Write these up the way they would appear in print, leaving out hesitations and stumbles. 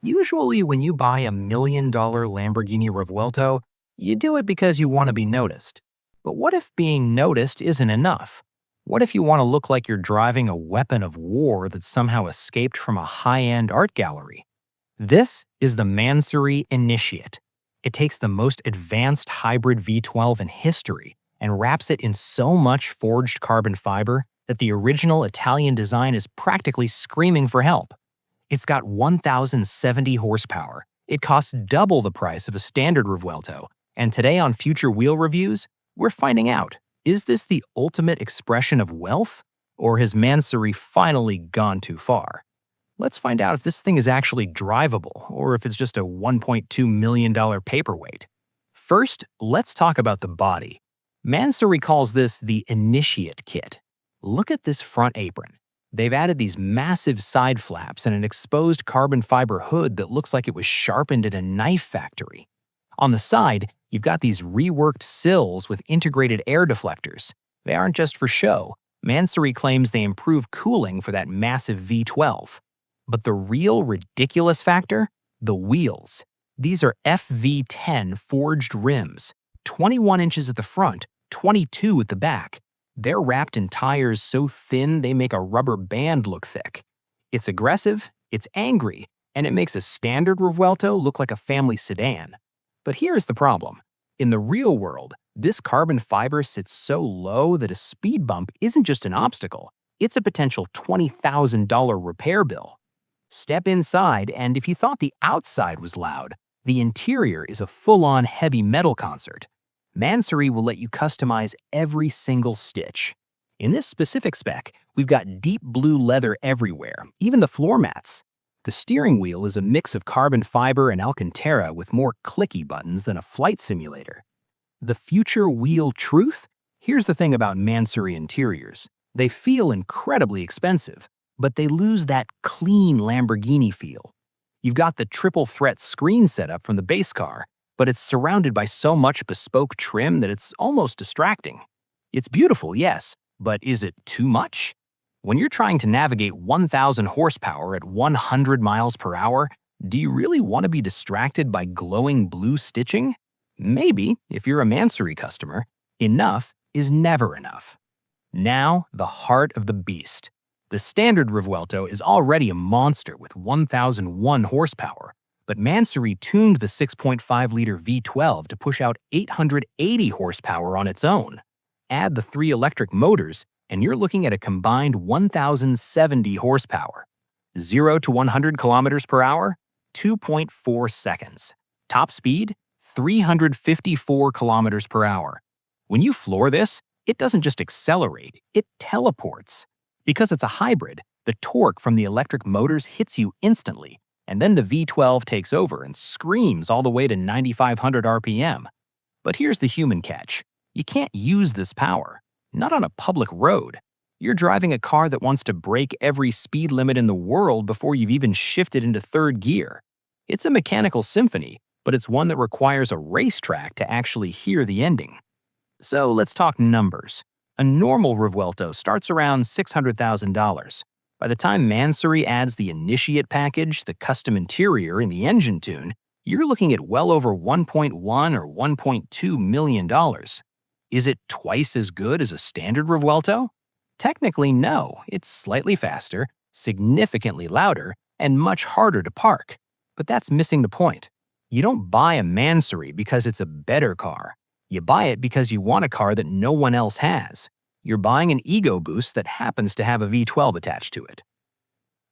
Usually, when you buy $1 million Lamborghini Revuelto, you do it because you want to be noticed. But what if being noticed isn't enough? What if you want to look like you're driving a weapon of war that somehow escaped from a high-end art gallery? This is the Mansory Initiate. It takes the most advanced hybrid V12 in history and wraps it in so much forged carbon fiber that the original Italian design is practically screaming for help. It's got 1,070 horsepower. It costs double the price of a standard Revuelto. And today on Future Wheel Reviews, we're finding out, is this the ultimate expression of wealth? Or has Mansory finally gone too far? Let's find out if this thing is actually drivable or if it's just a $1.2 million paperweight. First, let's talk about the body. Mansory calls this the Initiate kit. Look at this front apron. They've added these massive side flaps and an exposed carbon fiber hood that looks like it was sharpened in a knife factory. On the side, you've got these reworked sills with integrated air deflectors. They aren't just for show. Mansory claims they improve cooling for that massive V12. But the real ridiculous factor? The wheels. These are FV10 forged rims, 21 inches at the front, 22 at the back. They're wrapped in tires so thin they make a rubber band look thick. It's aggressive, it's angry, and it makes a standard Revuelto look like a family sedan. But here's the problem. In the real world, this carbon fiber sits so low that a speed bump isn't just an obstacle, it's a potential $20,000 repair bill. Step inside, and if you thought the outside was loud, the interior is a full-on heavy metal concert. Mansory will let you customize every single stitch. In this specific spec, we've got deep blue leather everywhere, even the floor mats. The steering wheel is a mix of carbon fiber and Alcantara with more clicky buttons than a flight simulator. The future wheel truth? Here's the thing about Mansory interiors. They feel incredibly expensive, but they lose that clean Lamborghini feel. You've got the triple threat screen setup from the base car, but it's surrounded by so much bespoke trim that it's almost distracting. It's beautiful, yes, but is it too much? When you're trying to navigate 1,000 horsepower at 100 miles per hour, do you really want to be distracted by glowing blue stitching? Maybe, if you're a Mansory customer, enough is never enough. Now, the heart of the beast. The standard Revuelto is already a monster with 1,001 horsepower, but Mansory tuned the 6.5-liter V12 to push out 880 horsepower on its own. Add the 3 electric motors, and you're looking at a combined 1,070 horsepower. 0 to 100 kilometers per hour, 2.4 seconds. Top speed, 354 kilometers per hour. When you floor this, it doesn't just accelerate, it teleports. Because it's a hybrid, the torque from the electric motors hits you instantly, and then the V12 takes over and screams all the way to 9,500 RPM. But here's the human catch. You can't use this power. Not on a public road. You're driving a car that wants to break every speed limit in the world before you've even shifted into third gear. It's a mechanical symphony, but it's one that requires a racetrack to actually hear the ending. So let's talk numbers. A normal Revuelto starts around $600,000. By the time Mansory adds the Initiate package, the custom interior, and the engine tune, you're looking at well over $1.1 or $1.2 million. Is it twice as good as a standard Revuelto? Technically, no. It's slightly faster, significantly louder, and much harder to park. But that's missing the point. You don't buy a Mansory because it's a better car. You buy it because you want a car that no one else has. You're buying an ego boost that happens to have a V12 attached to it.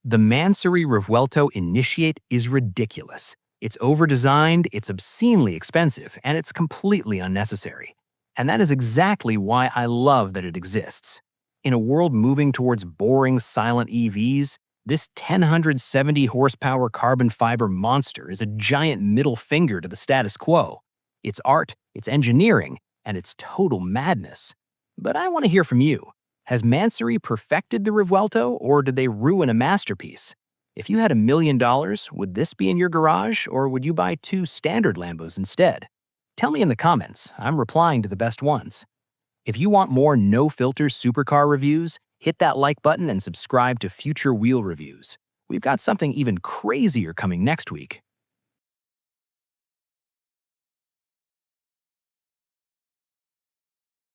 The Mansory Revuelto Initiate is ridiculous. It's overdesigned, it's obscenely expensive, and it's completely unnecessary. And that is exactly why I love that it exists. In a world moving towards boring, silent EVs, this 1,070 horsepower carbon fiber monster is a giant middle finger to the status quo. It's art, it's engineering, and it's total madness. But I want to hear from you. Has Mansory perfected the Revuelto, or did they ruin a masterpiece? If you had $1 million, would this be in your garage, or would you buy 2 standard Lambos instead? Tell me in the comments. I'm replying to the best ones. If you want more no-filter supercar reviews, hit that like button and subscribe to Future Wheel Reviews. we've got something even crazier coming next week.